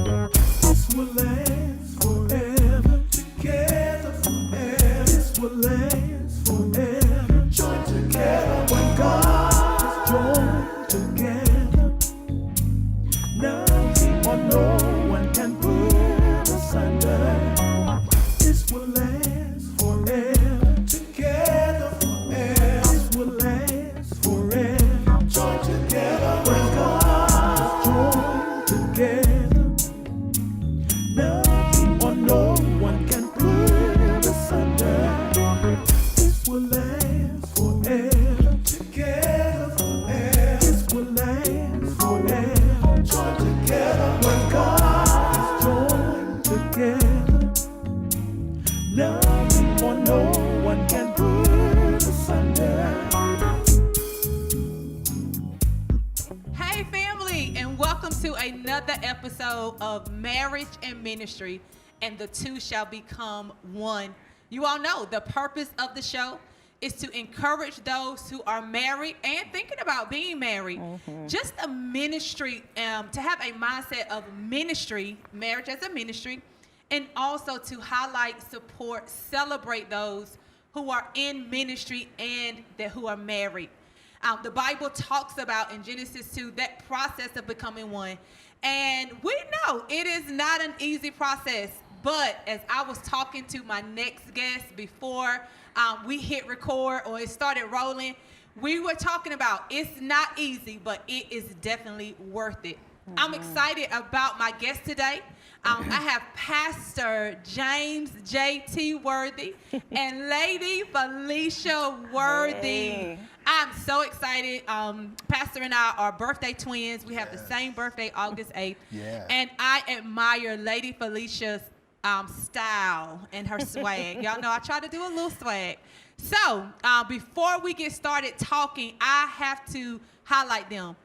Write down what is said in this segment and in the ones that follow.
This will last forever. Together forever. This will last forever. Joined together when God is joined together. Nothing or no one can put asunder. This will last forever. Together forever. This will last forever. Joined together when God is joined together. Nothing or no one can put asunder. This will last forever. Together forever. This will last forever. Joined together when God is joined together. Nothing or no one can put asunder. Hey family, and welcome to another episode of Marriage and Ministry, and the two shall become one. You all know the purpose of the show is to encourage those who are married and thinking about being married. Just a ministry, to have a mindset of ministry, marriage as a ministry, and also to highlight, support, celebrate those who are in ministry and who are married. The Bible talks about in Genesis 2 that process of becoming one. And we know it is not an easy process. But as I was talking to my next guest before we hit record or it started rolling, we were talking about it's not easy, but it is definitely worth it. I'm excited about my guest today. I have Pastor James J.T. Worthy and Lady Felicia Worthy. Hey. I'm so excited. Pastor and I are birthday twins. We have the same birthday, August 8th. Yeah. And I admire Lady Felicia's style and her swag. Y'all know I try to do a little swag. So before we get started talking, I have to highlight them.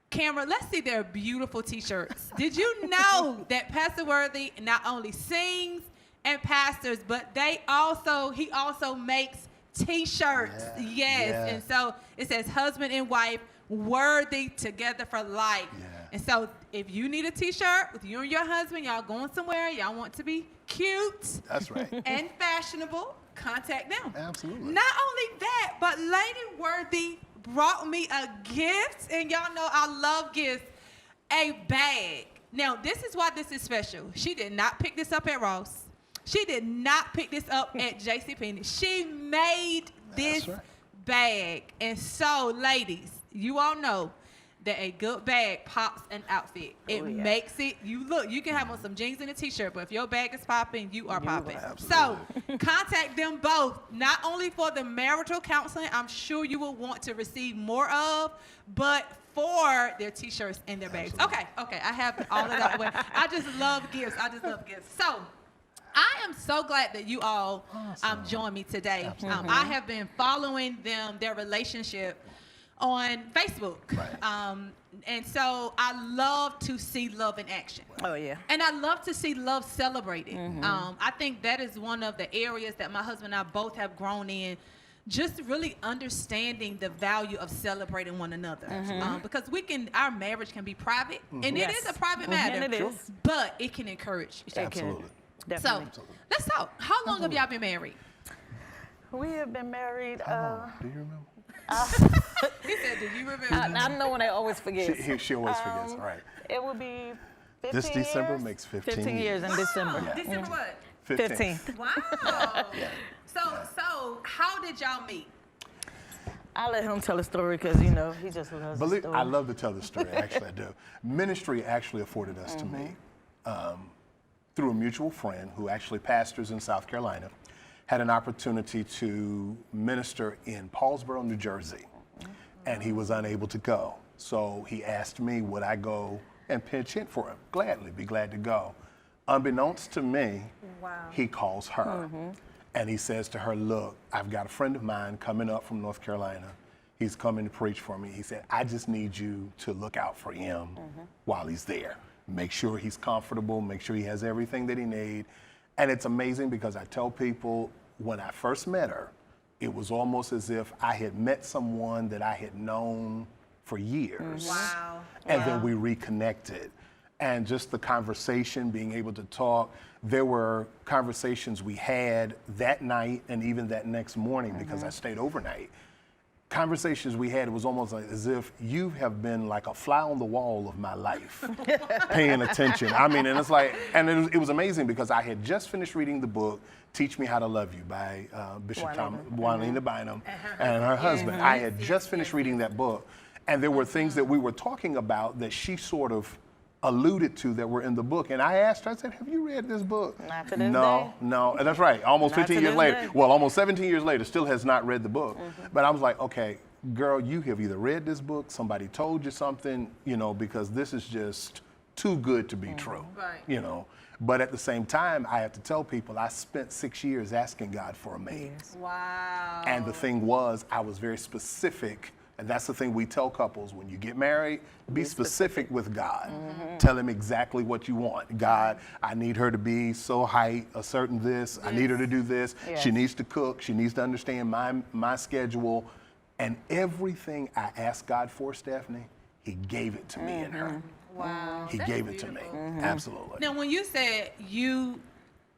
Camera, let's see their beautiful t-shirts. Did you know that Pastor Worthy not only sings and pastors, but he also makes t-shirts. Yes. And so it says husband and wife worthy together for life. And so if you need a t-shirt with you and your husband, y'all going somewhere, y'all want to be cute. That's right. And fashionable, contact them. Absolutely. Not only that, but Lady Worthy brought me a gift, and y'all know I love gifts, a bag. Now, this is why this is special. She did not pick this up at Ross. She did not pick this up at JCPenney. She made this bag. And so, ladies, you all know that a good bag pops an outfit. It makes it, you can have on some jeans and a t-shirt, but if your bag is popping, you are popping. So contact them both, not only for the marital counseling, I'm sure you will want to receive more of, but for their t-shirts and their bags. Okay, I have all of that way. I just love gifts. So I am so glad that you all joined me today. I have been following their relationship on Facebook. And so I love to see love in action. Oh, yeah. And I love to see love celebrated. I think that is one of the areas that my husband and I both have grown in, just really understanding the value of celebrating one another. Because our marriage can be private, and it is a private matter. And it is. But it can encourage. Absolutely. Definitely. So let's talk. How long have y'all been married? We have been married. Do you remember? He said, do you remember? I'm the one that always forgets. She always forgets, right. It will be 15 This December years. makes 15 years in December. December what? 15. Wow. So how did y'all meet? I'll let him tell the story because, he just loves the story. I love to tell the story, actually I do. Ministry actually afforded us to meet through a mutual friend who actually pastors in South Carolina. Had an opportunity to minister in Paulsboro, New Jersey, and he was unable to go. So he asked me, would I go and pitch in for him? Gladly, be glad to go. Unbeknownst to me, he calls her, and he says to her, look, I've got a friend of mine coming up from North Carolina. He's coming to preach for me. He said, I just need you to look out for him while he's there. Make sure he's comfortable, make sure he has everything that he needs. And it's amazing because I tell people, when I first met her, it was almost as if I had met someone that I had known for years. Wow. And then we reconnected. and just the conversation, being able to talk. There were conversations we had that night and even that next morning because I stayed overnight. Conversations we had, it was almost like as if you have been like a fly on the wall of my life, paying attention. I mean, and it's like, and it was amazing because I had just finished reading the book, Teach Me How to Love You by Bishop Juanita Bynum and her husband. I had just finished reading that book, and there were things that we were talking about that she sort of alluded to that were in the book. And I asked her, I said, have you read this book? Not to this No, day. no. And that's right. Almost Not 15 to years this later. day. Well, almost 17 years later, still has not read the book. But I was like, okay, girl, you have either read this book, somebody told you something, you know, because this is just too good to be true. Right. You know. But at the same time, I have to tell people I spent 6 years asking God for a mate. Wow. And the thing was, I was very specific. And that's the thing we tell couples, when you get married, be specific with God. Tell him exactly what you want. God, I need her to be so height, a certain this. I need her to do this. Yes. She needs to cook. She needs to understand my schedule. And everything I asked God for, Stephanie, he gave it to me in her. Wow. He gave it to me. Absolutely. Now, when you said you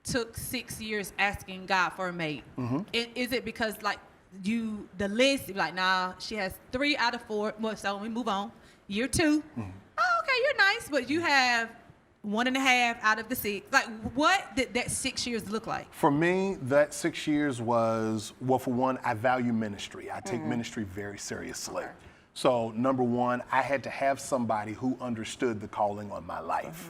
took 6 years asking God for a mate, is it because like the list, like, nah, she has 3 out of 4, well, so we move on. Year 2, oh, okay, you're nice, but you have 1.5 out of the 6. Like, what did that 6 years look like? For me, that 6 years was, well, for one, I value ministry. I take ministry very seriously. So number one, I had to have somebody who understood the calling on my life.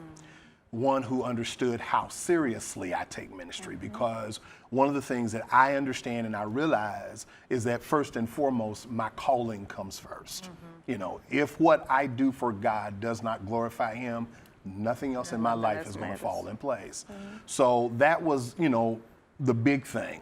One who understood how seriously I take ministry, because one of the things that I understand and I realize is that first and foremost, my calling comes first. You know, if what I do for God does not glorify him, nothing else in my life is going to fall in place. So that was, you know, the big thing.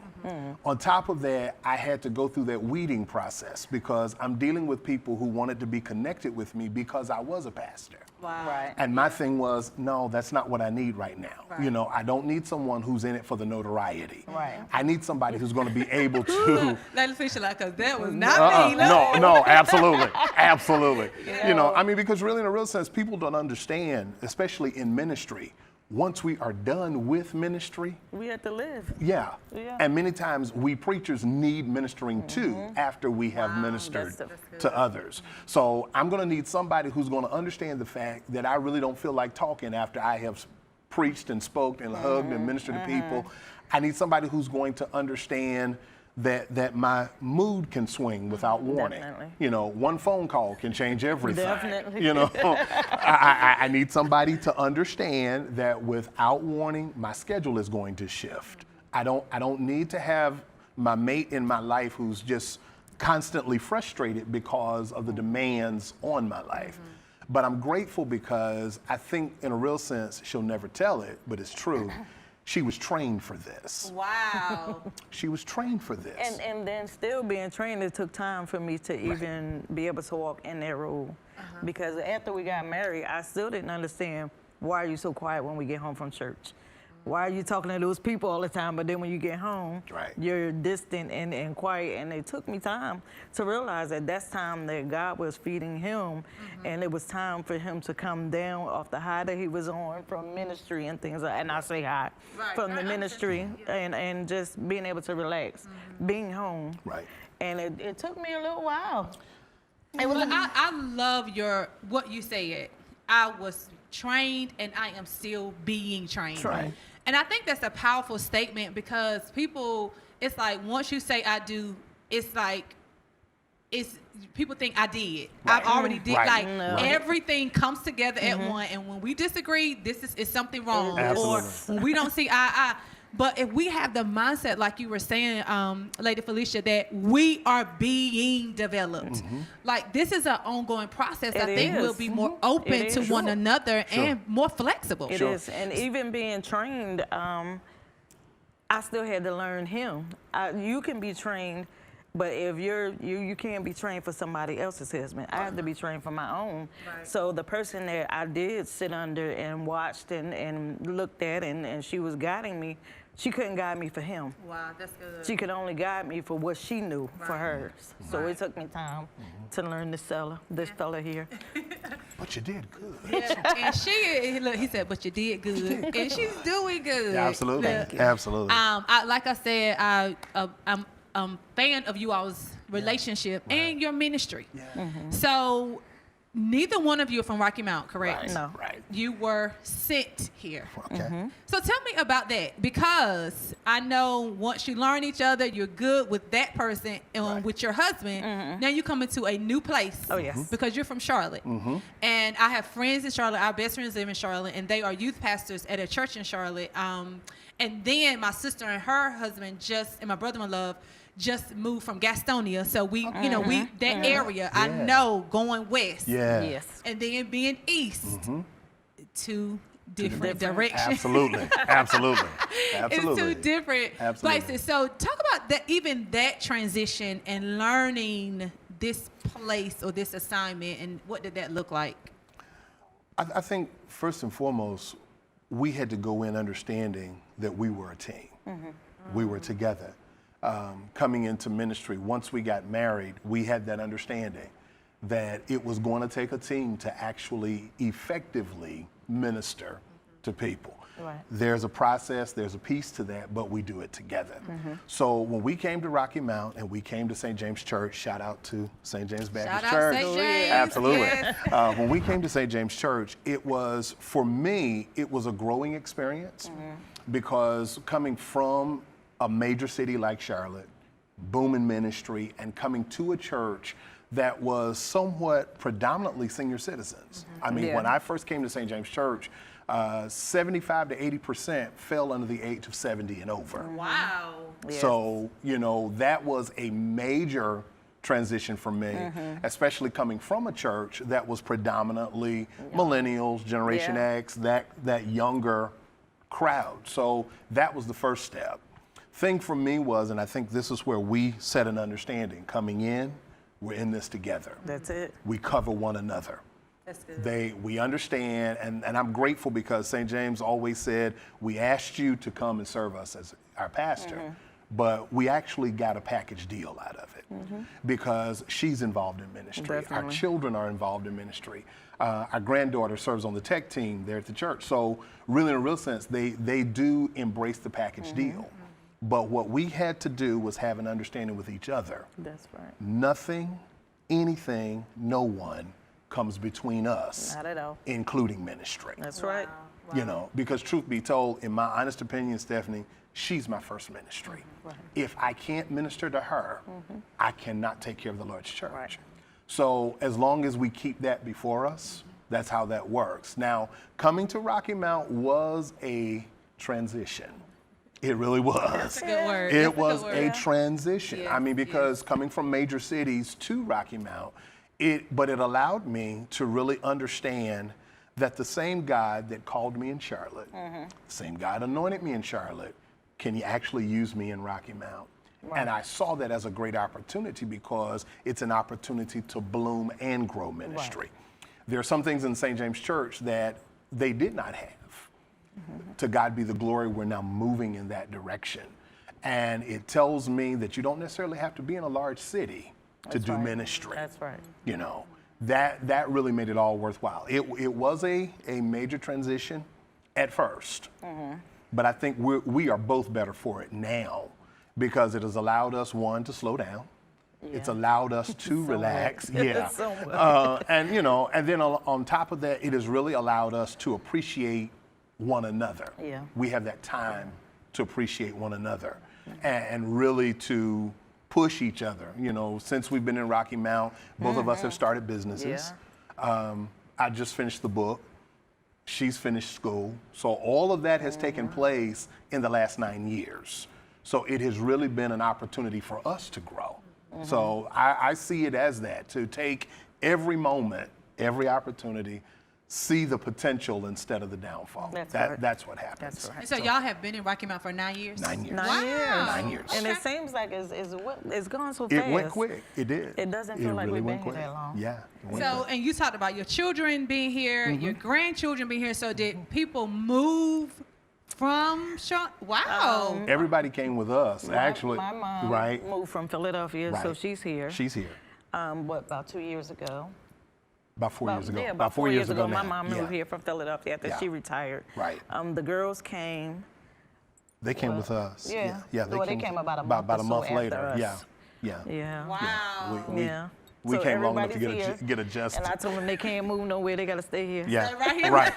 On top of that, I had to go through that weeding process because I'm dealing with people who wanted to be connected with me because I was a pastor. Wow. Right. And my thing was, no, that's not what I need right now. Right. You know, I don't need someone who's in it for the notoriety. Right. I need somebody who's going to be able to. Lady Felicia, like, cause that was not me. No, absolutely, absolutely. You know, I mean, because really, in a real sense, people don't understand, especially in ministry. Once we are done with ministry, We had to live. yeah. Yeah. And many times we preachers need ministering too after we have ministered That's to others. So I'm going to need somebody who's going to understand the fact that I really don't feel like talking after I have preached and spoke and hugged and ministered to people. I need somebody who's going to understand that my mood can swing without warning. Definitely. You know, one phone call can change everything. Definitely. You know, I need somebody to understand that without warning, my schedule is going to shift. I don't need to have my mate in my life who's just constantly frustrated because of the demands on my life. But I'm grateful because I think in a real sense, she'll never tell it, but it's true. She was trained for this. Wow. She was trained for this. And then still being trained, it took time for me to even be able to walk in that role. Because after we got married, I still didn't understand, why are you so quiet when we get home from church? Why are you talking to those people all the time, but then when you get home, Right. you're distant and quiet? And it took me time to realize that that's time that God was feeding him, and it was time for him to come down off the high that he was on from ministry and things like that. And I say high, Right. from the Right. ministry and just being able to relax, being home. Right. And it took me a little while. And well, I love what you said. I was trained and I am still being trained. Right. And I think that's a powerful statement because people, it's like once you say I do, it's like people think I did. Right. I've already did. Right. Like No. everything comes together at one, and when we disagree, this is something wrong. Absolutely. Or when we don't see eye. But if we have the mindset, like you were saying, Lady Felicia, that we are being developed, like this is an ongoing process. I It think is. we'll be more open It to is. one another Sure. and more flexible. It is, and even being trained, I still had to learn him. You can be trained, but if you can't be trained for somebody else's husband. I have to be trained for my own. Right. So the person that I did sit under and watched and looked at and she was guiding me, she couldn't guide me for him. Wow, that's good. She could only guide me for what she knew for Right. hers. So it took me time to learn this fella here. But you did good. Yeah, and look, he said, but you did good, and she's doing good. Yeah, absolutely, absolutely. Like I said, I'm a fan of you all's relationship and your ministry. Yeah. So neither one of you are from Rocky Mount, correct? Right. No. Right. You were sent here. Okay. So tell me about that, because I know once you learn each other, you're good with that person and with your husband. Now you come into a new place. Oh, yes. Because you're from Charlotte. And I have friends in Charlotte. Our best friends live in Charlotte, and they are youth pastors at a church in Charlotte. And then my sister and her husband and my brother-in-law just moved from Gastonia. So we, that area, I know going west. Yeah. Yes. And then being east, two different directions. Absolutely. Absolutely. It's Absolutely. two different Absolutely. places. So talk about that, even that transition and learning this place or this assignment, and what did that look like? I think first and foremost, we had to go in understanding that we were a team. We were together. Coming into ministry, once we got married, we had that understanding that it was going to take a team to actually effectively minister to people. Right. There's a process, there's a piece to that, but we do it together. So when we came to Rocky Mount and we came to St. James Church, shout out to St. James Baptist Shout out Church. St. James. Absolutely. Yes. When we came to St. James Church, it was, for me, it was a growing experience because coming from a major city like Charlotte, booming ministry, and coming to a church that was somewhat predominantly senior citizens. I mean, when I first came to St. James Church, 75 to 80% fell under the age of 70 and over. Wow. So, that was a major transition for me, especially coming from a church that was predominantly millennials, Generation X, that younger crowd. So that was the first step. Thing for me was, and I think this is where we set an understanding, coming in, we're in this together. That's it. We cover one another. That's good. We understand, and I'm grateful because St. James always said, we asked you to come and serve us as our pastor, but we actually got a package deal out of it because she's involved in ministry. Definitely. Our children are involved in ministry. Our granddaughter serves on the tech team there at the church. So really, in a real sense, they do embrace the package deal. But what we had to do was have an understanding with each other. That's right. Nothing, anything, no one comes between us, Not at all. including ministry. That's right. Because truth be told, in my honest opinion, Stephanie, she's my first ministry. Right. If I can't minister to her, I cannot take care of the Lord's church. Right. So as long as we keep that before us, that's how that works. Now, coming to Rocky Mount was a transition. It really was. That's a good word. It was a transition. Yeah, I mean, because coming from major cities to Rocky Mount, but it allowed me to really understand that the same God that called me in Charlotte, the same God anointed me in Charlotte, can he actually use me in Rocky Mount? Right. And I saw that as a great opportunity because it's an opportunity to bloom and grow ministry. Right. There are some things in St. James Church that they did not have. To God be the glory, we're now moving in that direction. And it tells me that you don't necessarily have to be in a large city to do ministry. That's right. That really made it all worthwhile. It was a major transition at first, but I think we are both better for it now because it has allowed us, one, to slow down. Yeah. It's allowed us to relax. Yeah. And then on top of that, it has really allowed us to appreciate one another. Yeah. We have that time to appreciate one another and really to push each other. Since we've been in Rocky Mount, both of us have started businesses. Yeah. I just finished the book. She's finished school. So all of that has taken place in the last 9 years. So it has really been an opportunity for us to grow. So I see it as that, to take every moment, every opportunity, see the potential instead of the downfall. That's what happens. That's right. And so y'all have been in Rocky Mount for 9 years? 9 years. 9 years. 9 years. And it seems like it's gone so fast. It went quick. It did. It doesn't feel like we've been here that long. Yeah. So, and you talked about your children being here, your grandchildren being here. So did people move from Charlotte? Wow. Everybody came with us, actually. My mom moved from Philadelphia, so she's here. She's here. About 2 years ago? About 4 years ago. Yeah, about 4 years ago. My now. mom Yeah. moved here from Philadelphia after Yeah. she retired. Right. The girls came. They came with us. Yeah. Yeah. Well, they came about a about month or so later. after Yeah. us. Yeah. Yeah. Wow. We So came long enough to everybody's here, get adjusted. And I told them they can't move nowhere. They got to stay here. Yeah. Right here? Right.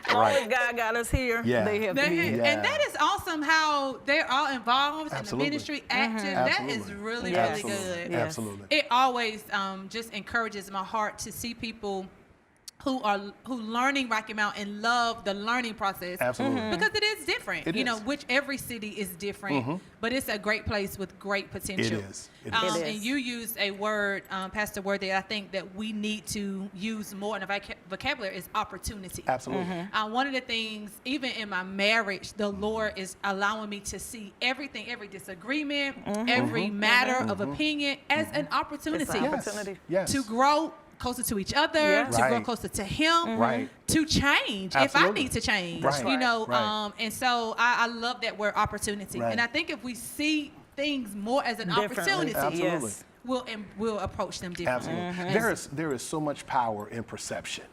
As long as God got us here, Yeah. they have to be here. Yeah. And that is awesome how they're all involved in Absolutely. the ministry, active. That is Absolutely. really, Yes. really Absolutely. good. Yes. Absolutely. It always just encourages my heart to see people who learning Rocky Mount and love the learning process. Absolutely. Because it is different. It you know, is. which every city is different, but it's a great place with great potential. It is. It is. It is. And you used a word, Pastor Word, that I think that we need to use more in the vocabulary is opportunity. Absolutely. One of the things, even in my marriage, the Lord is allowing me to see everything, every disagreement, every matter of opinion as an opportunity. It's an opportunity. Yes. To grow closer to each other, Yeah. to grow Right. closer to Him, Right. to change if I Absolutely. need to change. Right. You know, Right. and so I love that word opportunity. Right. And I think if we see things more as an Differently. opportunity, Absolutely. Yes. we'll approach them differently. Absolutely. There is so much power in perception.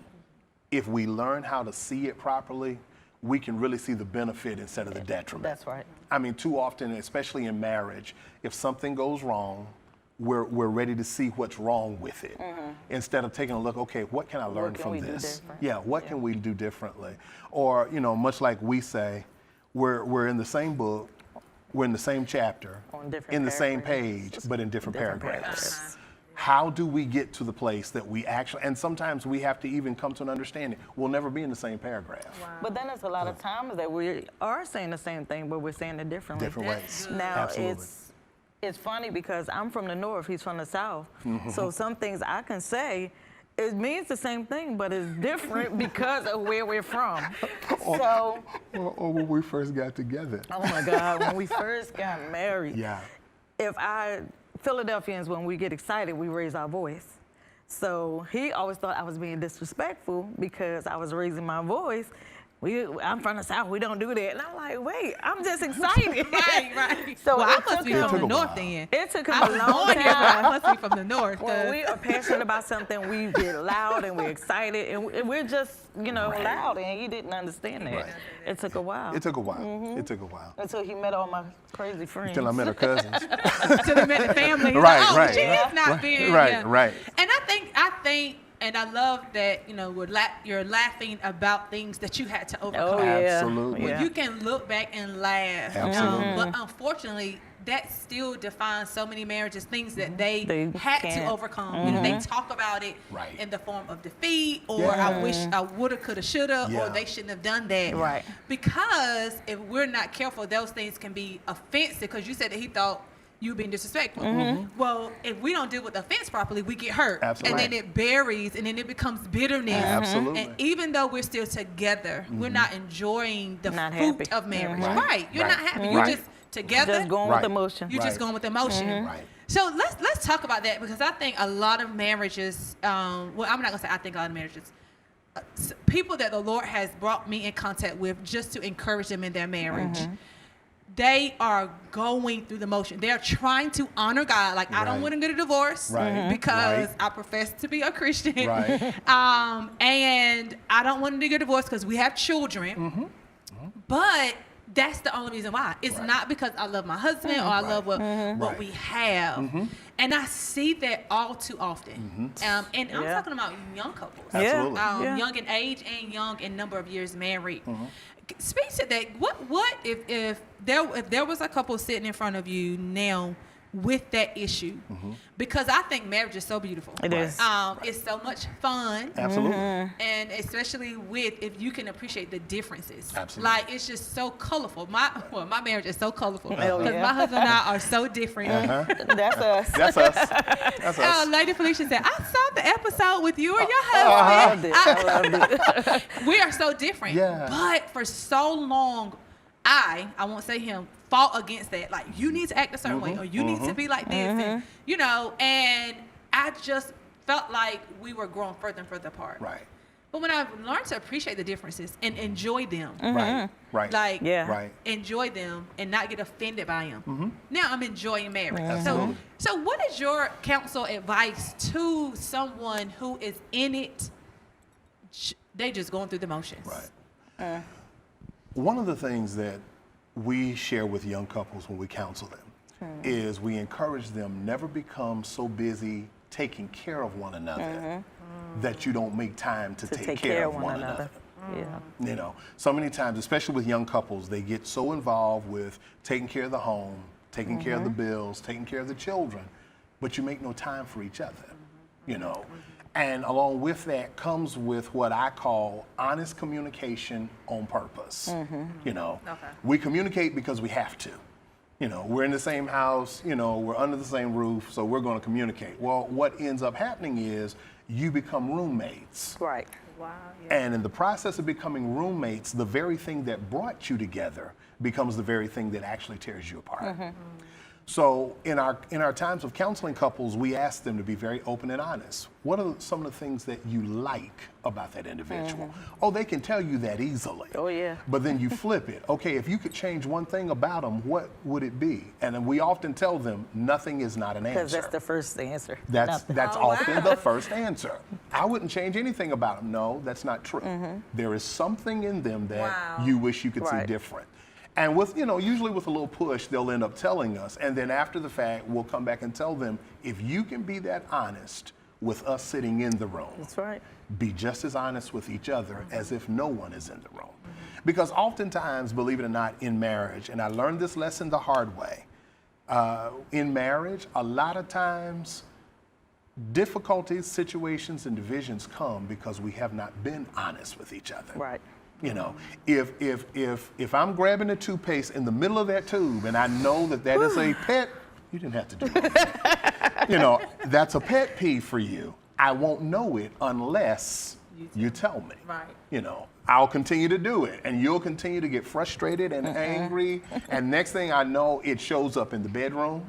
If we learn how to see it properly, we can really see the benefit instead of the detriment. That's right. I mean, too often, especially in marriage, if something goes wrong, we're ready to see what's wrong with it. Instead of taking a look, okay, what can I learn can from we do this? different? Yeah, what can we do differently? Or, you know, much like we say, we're in the same book, we're in the same chapter, On different in the same paragraphs. page, but in different paragraphs. paragraphs. How do we get to the place that we actually, and sometimes we have to even come to an understanding, we'll never be in the same paragraph. But then there's a lot of times that we are saying the same thing, but we're saying it differently. Different ways. Now Absolutely. it's funny because I'm from the north, he's from the south. Mm-hmm. So some things I can say, it means the same thing, but it's different because of where we're from. So, Or when we first got together. oh my God, when we first got married, Yeah. Philadelphians, when we get excited, we raise our voice. So he always thought I was being disrespectful because I was raising my voice. I'm from the South, we don't do that. And I'm like, wait, I'm just excited. Right. So well, it I must took be him- from took the a north while. then. It took him I a was long born here, but I time. must be from the north. When we are passionate about something, we get loud and we're excited, and we're just, loud, and he didn't understand that. Right. It took a while. It took a while. It took a while. Until he met all my crazy friends. Until I met her cousins. To the met the family. He's Right, like, oh, right. she is not Right, being. right, yeah. right. And I think, and I love that, you're laughing about things that you had to overcome. Oh, yeah. Absolutely. Yeah. You can look back and laugh. Absolutely. But unfortunately, that still defines so many marriages, things that they They had to can't. overcome. They talk about it Right. in the form of defeat, or Yeah. I wish I woulda, coulda, shoulda, Yeah. or they shouldn't have done that. Right. Because if we're not careful, those things can be offensive, because you said that he thought you being disrespectful. Well, if we don't deal with the offense properly, we get hurt. Absolutely. And then it buries, and then it becomes bitterness. Absolutely. And even though we're still together, we're not enjoying the Not fruit happy. of marriage. Right. Right. You're Right. not happy. Right. You're just together. Just going Right. with emotion. You're just Right. going with emotion. Right. So let's talk about that, because I think a lot of marriages, well, I'm not going to say I think a lot of marriages, people that the Lord has brought me in contact with just to encourage them in their marriage, they are going through the motion. They're trying to honor God. Like, I don't Right. want to get a divorce Right. because Right. I profess to be a Christian. Right. And I don't want to get a divorce because we have children. But that's the only reason why. It's Right. not because I love my husband or I love what Right. we have. And I see that all too often. And I'm Yeah. talking about young couples. Absolutely. Yeah. Young in age and young in number of years married. Speak to that. What if there was a couple sitting in front of you now with that issue? Because I think marriage is so beautiful. It is. It's so much fun. Absolutely. And especially if you can appreciate the differences. Absolutely. Like, it's just so colorful. My marriage is so colorful. Hell Because yeah. my husband and I are so different. That's us. That's us. That's us. Lady Felicia said, I saw the episode with you and your husband. I loved it. We are so different. Yeah. But for so long, I won't say him, fought against that. Like, you need to act a certain way, or you need to be like this. And, and I just felt like we were growing further and further apart. Right. But when I've learned to appreciate the differences and enjoy them, Right. like Yeah. Right. enjoy them and not get offended by them. Now I'm enjoying marriage. Absolutely. So what is your counsel advice to someone who is in it? They just going through the motions. Right. One of the things that we share with young couples when we counsel them is we encourage them never become so busy taking care of one another that you don't make time to take care of one another. Yeah. You know, so many times, especially with young couples, they get so involved with taking care of the home, taking care of the bills, taking care of the children, but you make no time for each other, you know. And along with that comes with what I call honest communication on purpose. You know, we communicate because we have to. You know, we're in the same house, you know, we're under the same roof, so we're going to communicate. Well, what ends up happening is you become roommates. Right. Wow. And in the process of becoming roommates, the very thing that brought you together becomes the very thing that actually tears you apart. So in our times of counseling couples, we ask them to be very open and honest. What are some of the things that you like about that individual? Oh, they can tell you that easily. Oh, yeah. But then you flip it. Okay, if you could change one thing about them, what would it be? And then we often tell them nothing is not an answer. Because that's the first answer. That's Nothing. often the first answer. I wouldn't change anything about them. No, that's not true. There is something in them that you wish you could see different. And with, you know, usually with a little push, they'll end up telling us. And then after the fact, we'll come back and tell them, if you can be that honest with us sitting in the room, That's right. be just as honest with each other as if no one is in the room. Because oftentimes, believe it or not, in marriage, and I learned this lesson the hard way, in marriage, a lot of times, difficulties, situations, and divisions come because we have not been honest with each other. Right. You know, if I'm grabbing the toothpaste in the middle of that tube and I know that that is a pet, you didn't have to do that. You know, that's a pet peeve for you. I won't know it unless you tell me. Right. You know, I'll continue to do it and you'll continue to get frustrated and angry. And next thing I know, it shows up in the bedroom.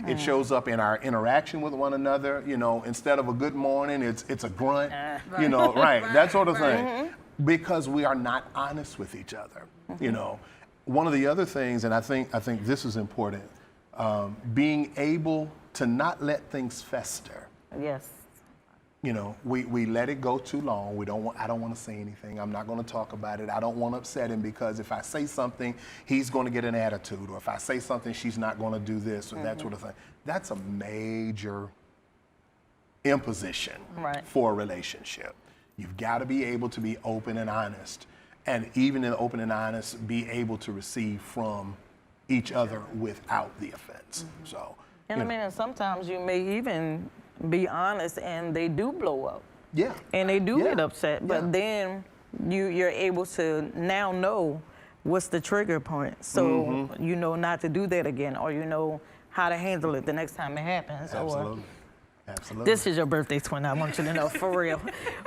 It shows up in our interaction with one another. You know, instead of a good morning, it's a grunt. You know, that sort of thing. Because we are not honest with each other. You know, one of the other things, and I think this is important, being able to not let things fester. Yes. You know, we let it go too long. I don't want to say anything. I'm not going to talk about it. I don't want to upset him because if I say something, he's going to get an attitude. Or if I say something, she's not going to do this or that sort of thing. That's a major imposition for a relationship. You've got to be able to be open and honest. And even in open and honest, be able to receive from each other without the offense. So, And I mean, and sometimes you may even be honest and they do blow up. Yeah. And they do get upset. Yeah. But then you're able to now know what's the trigger point. So you know not to do that again, or you know how to handle it the next time it happens. Absolutely. Absolutely. This is your birthday twin, I want you to know, for real.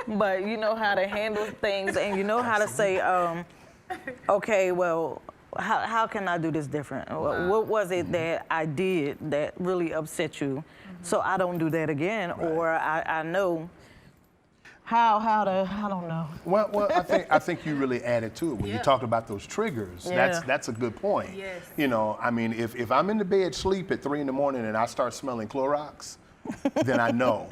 But you know how to handle things, and you know how to say, okay, well, how can I do this different? What was it that I did that really upset you, so I don't do that again? Or I know how to, I don't know. Well, I think you really added to it when you talked about those triggers. Yeah. That's a good point. Yes. You know, I mean, if I'm in the bed sleep at 3 in the morning and I start smelling Clorox, then I know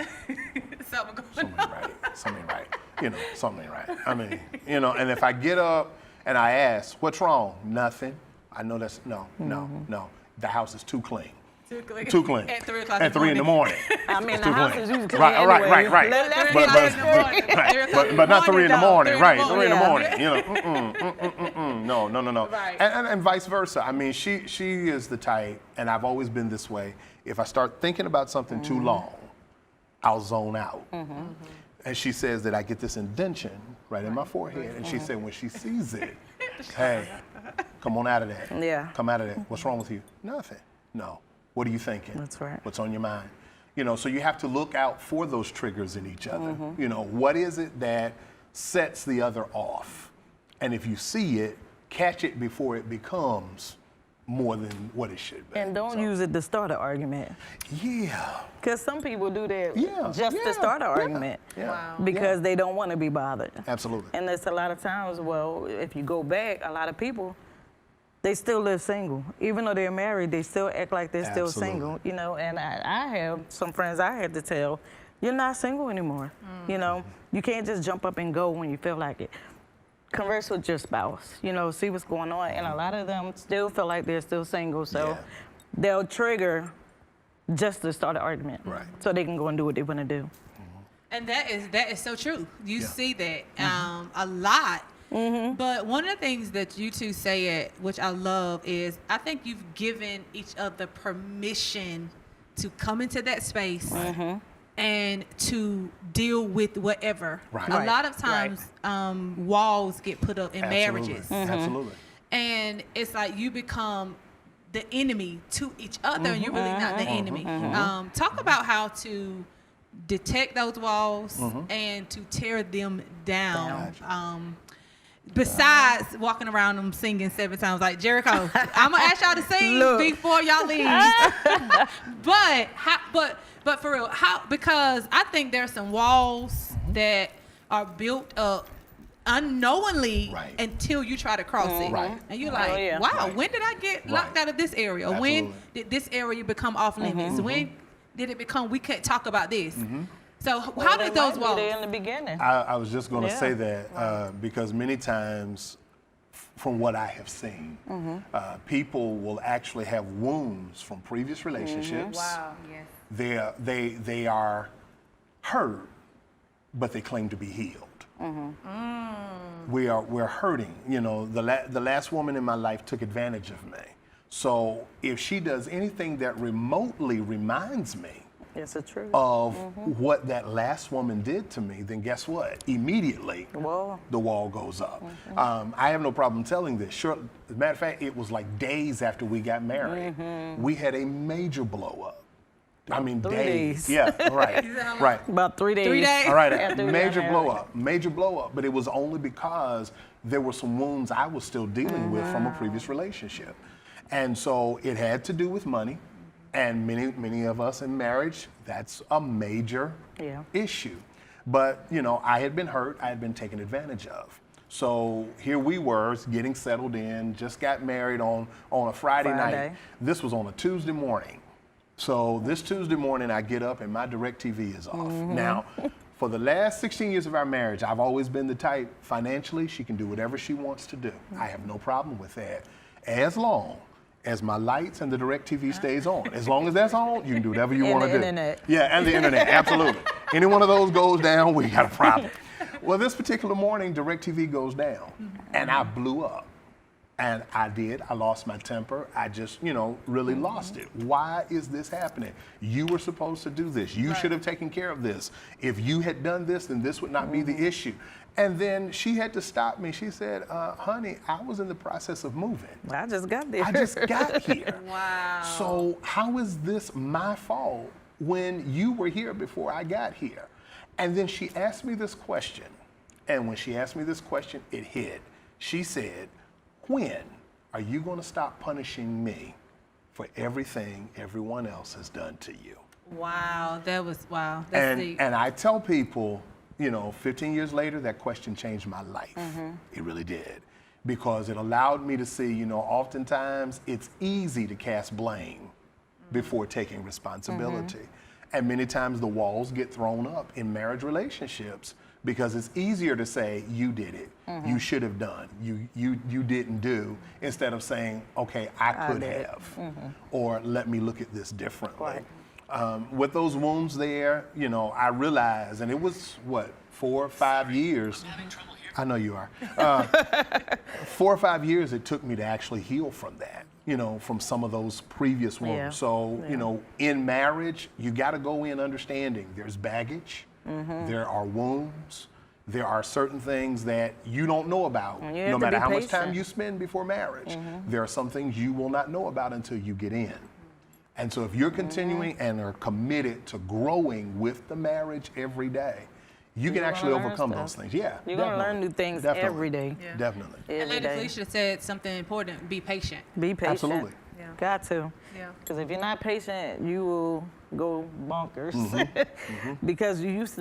Something something right. Something right. You know, something right. I mean, you know, and if I get up and I ask, what's wrong? Nothing. I know that's no. The house is too clean. Too clean. At 3 o'clock At 3 in the morning. I mean, It's the too house clean. is usually clean Right. anyway. But, 3 o'clock in the morning. 3 o'clock in but not the 3 in the morning, morning, though. right? 3 3 in the morning. morning. No. Right. And vice versa. I mean, she is the type, and I've always been this way. If I start thinking about something too long, I'll zone out. And she says that I get this indention right in my forehead. And she said when she sees it, hey, come on out of that. Yeah. Come out of that. What's wrong with you? Nothing. No. What are you thinking? That's right. What's on your mind? You know, so you have to look out for those triggers in each other. You know, what is it that sets the other off? And if you see it, catch it before it becomes more than what it should be. And don't use it to start an argument. Yeah. Because some people do that Yeah, just to start an yeah, argument yeah. Wow. because they don't want to be bothered. Absolutely. And there's a lot of times, well, if you go back, a lot of people, they still live single. Even though they're married, they still act like they're still Absolutely. single, you know. And I have some friends I had to tell, you're not single anymore. You know, you can't just jump up and go when you feel like it. Converse with your spouse, you know, see what's going on. And a lot of them still feel like they're still single, so Yeah. they'll trigger just to start an argument. Right. So they can go and do what they want to do. And that is so true. You Yeah. see that a lot. But one of the things that you two say, which I love, is I think you've given each other permission to come into that space and to deal with whatever. Right. A lot of times, walls get put up in marriages. Absolutely. And it's like you become the enemy to each other, and you're really not the enemy. Talk about how to detect those walls and to tear them down. Besides walking around them singing 7 times like Jericho, I'm gonna ask y'all to sing before y'all leave. but for real, how? Because I think there's some walls that are built up unknowingly until you try to cross it. Right. And you're like, wow, when did I get locked out of this area? When did this area become off limits? When did it become we can't talk about this? So how did those walls? There in the beginning. I was just going to say that because many times, from what I have seen, people will actually have wounds from previous relationships. Wow. Yes. They are hurt, but they claim to be healed. We're hurting. You know, the last woman in my life took advantage of me. So if she does anything that remotely reminds me It's the truth. of what that last woman did to me, then guess what? Immediately, the wall goes up. I have no problem telling this. Sure, as a matter of fact, it was like days after we got married. We had a major blow up. I mean, 3 days. days. Yeah, right, right. About 3 days. 3 days. All right, After we major got blow married. up, major blow up. But it was only because there were some wounds I was still dealing with from a previous relationship. And so it had to do with money. And many of us in marriage, that's a major issue. But, you know, I had been hurt, I had been taken advantage of. So here we were getting settled in, just got married on a Friday night. This was on a Tuesday morning. So this Tuesday morning I get up and my DirecTV is off. Now, for the last 16 years of our marriage, I've always been the type, financially, she can do whatever she wants to do. I have no problem with that. As long as my lights and the DirecTV stays on. As long as that's on, you can do whatever you want to do. And the internet. Yeah, and the internet, absolutely. Any one of those goes down, we got a problem. Well, this particular morning, DirecTV goes down, and I blew up. And I lost my temper. I just, you know, really lost it. Why is this happening? You were supposed to do this. You should have taken care of this. If you had done this, then this would not be the issue. And then she had to stop me. She said, honey, I was in the process of moving. I just got there. I just got here. Wow. So how is this my fault when you were here before I got here? And then she asked me this question. And when she asked me this question, it hit. She said, when are you going to stop punishing me for everything everyone else has done to you? Wow. Wow. That's deep. And I tell people, you know, 15 years later, that question changed my life. It really did. Because it allowed me to see, you know, oftentimes it's easy to cast blame before taking responsibility. And many times the walls get thrown up in marriage relationships because it's easier to say, you did it, you should have done, you didn't do, instead of saying, okay, I could have, or let me look at this differently. With those wounds there, you know, I realized, and it was, what, 4 or 5 years. I'm having trouble here. I know you are. 4 or 5 years it took me to actually heal from that, you know, from some of those previous wounds. Yeah. So, you know, in marriage, you got to go in understanding there's baggage, there are wounds, there are certain things that you don't know about, no matter how much time you spend before marriage. There are some things you will not know about until you get in. And so if you're continuing and are committed to growing with the marriage every day, you can You're actually gonna learn overcome stuff. those things. Yeah, You're going to learn definitely. new things Definitely. every day. Yeah. Definitely. And Every Lady day. Felicia said something important. Be patient. Be patient. Absolutely. Yeah. Got to. Yeah. Because if you're not patient, you will go bonkers. Because you used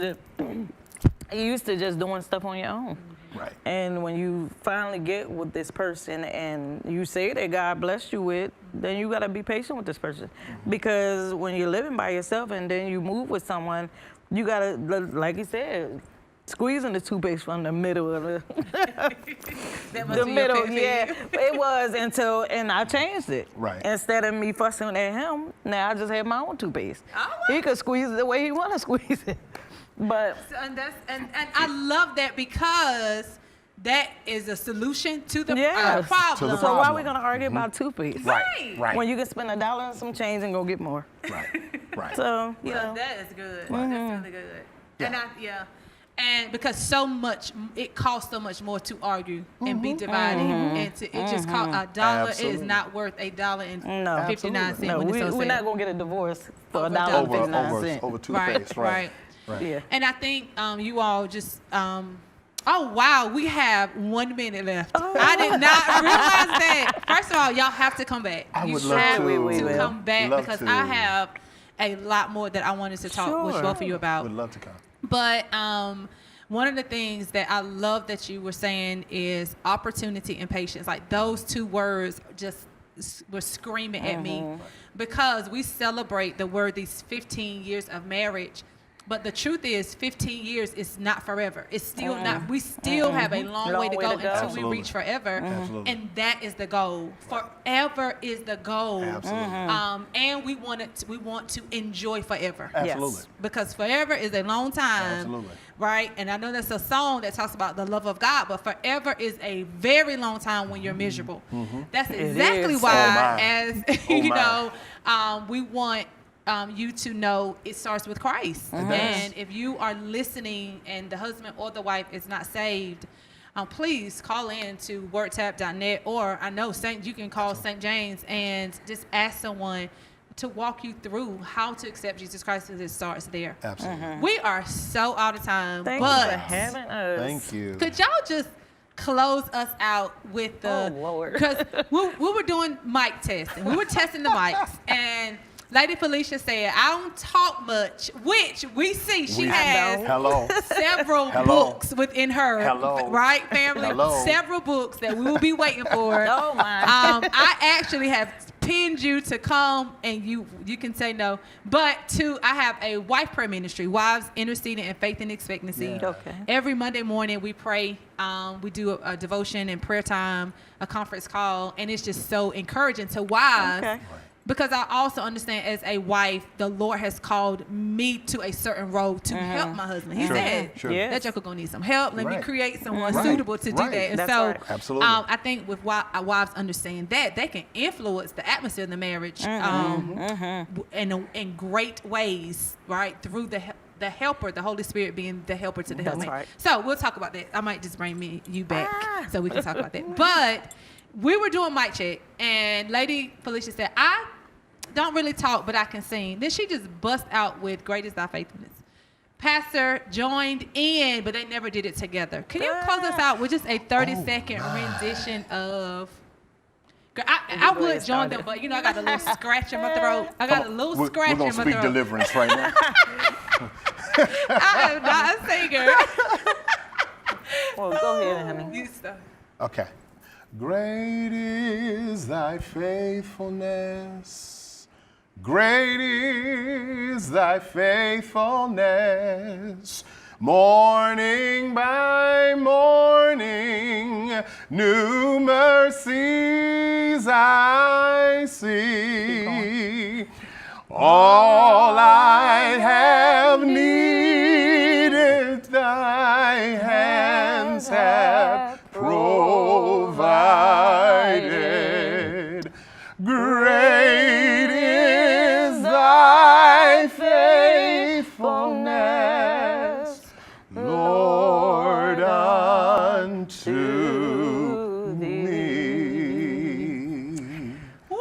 to just doing stuff on your own. Right. And when you finally get with this person and you say that God blessed you with, then you got to be patient with this person. Because when you're living by yourself and then you move with someone, you got to, like you said, squeezing the toothpaste from the middle of That must the be your middle, pet yeah. peeve. It was and I changed it. Right. Instead of me fussing at him, now I just have my own toothpaste. All He right. could squeeze it the way he want to squeeze it. But So, and I love that because that is a solution to the yes. problem. To the So why are problem. we gonna argue about toothpaste? Right. Right. When you can spend $1 and some change and go get more. Right. Right. So you So know. that is good. Mm-hmm. That's really good. And Yeah. and because so much, it costs so much more to argue and be divided, and it just costs $1. It is Absolutely. not worth $1.59. No. Absolutely. No, when it's so we're sad. not gonna get a divorce for Over $1.59. over toothpaste. Right. Right. Yeah. And I think you all just. Oh wow, we have 1 minute left. I did not realize that. First of all, y'all have to come back. I You would love have to. We will. come back Love because to. I have a lot more that I wanted to talk with Sure. both of you about. Would love to come. But one of the things that I love that you were saying is opportunity and patience. Like those two words just were screaming at me because we celebrate the word these 15 years of marriage. But the truth is 15 years is not forever. It's still not, we still have a long way to go until Absolutely. we reach forever. Absolutely. And that is the goal. Forever is the goal. Absolutely. And we want to enjoy forever. Absolutely. Because forever is a long time. Absolutely. Right? And I know that's a song that talks about the love of God, but forever is a very long time when you're miserable. That's exactly is. why, Oh, my. as Oh, you my. know, we want you to know it starts with Christ. And if you are listening and the husband or the wife is not saved, please call in to wordtap.net, or I know you can call St. James and just ask someone to walk you through how to accept Jesus Christ, because it starts there. Absolutely. We are so out of time, Thank you but for having us. Thank you. could y'all just close us out with the, Oh, Lord. because we were doing mic testing. We were testing the mics, and Lady Felicia said, I don't talk much, which we see she We- has Hello. several Hello. books within her. Hello. Right, family? Hello. Several books that we will be waiting for. Oh, my. I actually have pinned you to come, and you can say no. But I have a wife prayer ministry, Wives Interceding in Faith and Expectancy. Yeah. Okay. Every Monday morning we pray. We do a devotion and prayer time, a conference call, and it's just so encouraging to wives. Okay. Because I also understand as a wife, the Lord has called me to a certain role to help my husband. He Sure. said, Sure. Yeah. that joker gonna need some help. Let me Right. create someone Right. suitable to do Right. that. And That's so right. Absolutely. I think with wives understand that, they can influence the atmosphere of the marriage in great ways, right? Through the helper, the Holy Spirit being the helper to the That's helpmate. right. So we'll talk about that. I might just bring you back so we can talk about that. But we were doing mic check, and Lady Felicia said, I don't really talk, but I can sing. Then she just bust out with Great is Thy Faithfulness. Pastor joined in, but they never did it together. Can you close us out with just a 30-second rendition of... I go ahead would join them, start but I got a little scratch in my throat. I got a little We're scratch in going my to speak throat. deliverance right now. I am not a singer. Well, go ahead, honey. You start. Okay. Great is thy faithfulness. Great is thy faithfulness. Morning by morning, new mercies I see. All I have needed, thy hands have provided. Great is thy faithfulness, Lord, unto me. Woo!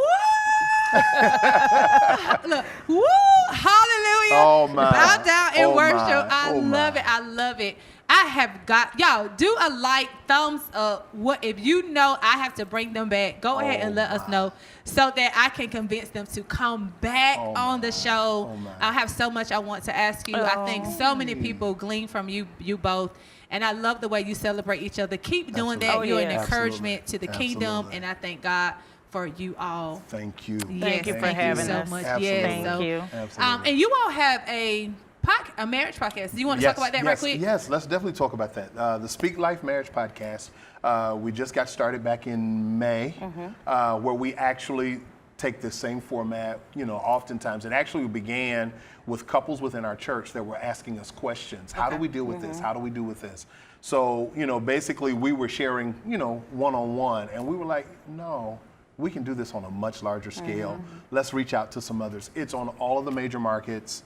Look, woo, hallelujah. Oh, my. Bow down and Oh, worship. my. I Oh, love my. it. I love it. I have got, y'all, do a like, thumbs up. What if you know I have to bring them back, go ahead and let us know so that I can convince them to come back on the show. Oh, my. I have so much I want to ask you. I think so many people glean from you both. And I love the way you celebrate each other. Keep doing that. Absolutely. You're Oh, an yeah. encouragement to the kingdom. Absolutely. And I thank God for you all. Thank you. Thank you for having so us. much. Absolutely. Yes, Thank you. Absolutely. and you all have a marriage podcast. Do you want to talk about that right quick? Yes, let's definitely talk about that. The Speak Life Marriage Podcast, we just got started back in May, where we actually take the same format, oftentimes. It actually began with couples within our church that were asking us questions. How do we deal with this? How do we do with this? So, basically we were sharing, one-on-one, and we were like, no, we can do this on a much larger scale. Let's reach out to some others. It's on all of the major markets.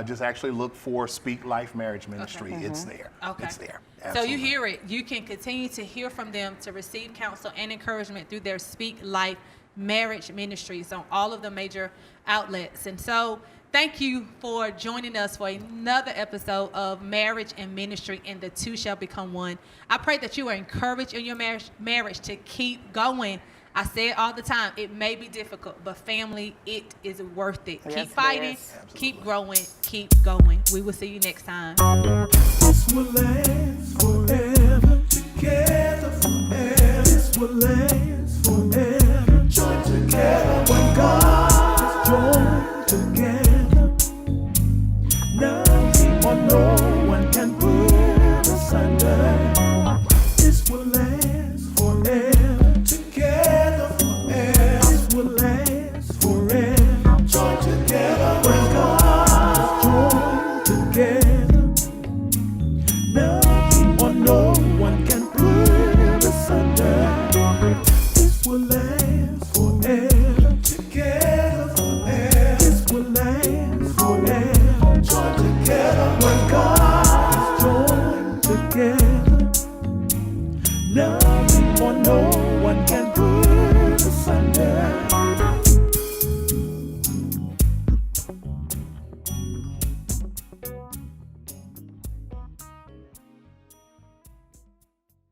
Just actually look for Speak Life Marriage Ministry. It's there. Okay. It's there. So Absolutely. you hear it. You can continue to hear from them to receive counsel and encouragement through their Speak Life Marriage Ministries on all of the major outlets. And so thank you for joining us for another episode of Marriage and Ministry, and the two shall become one. I pray that you are encouraged in your marriage to keep going. I say it all the time. It may be difficult, but family, it is worth it. Yes, Keep fighting, it is. keep growing, keep going. We will see you next time. This will last forever. Together forever. This will last forever. Joined together when God is joined together. Nothing or no one can put us under. This will last forever. Together forever. This will last forever. Joined together when God is joined together. Nothing or no one can put us under. This will last forever. Together forever. This will last forever. Joined together when God is joined together. Nothing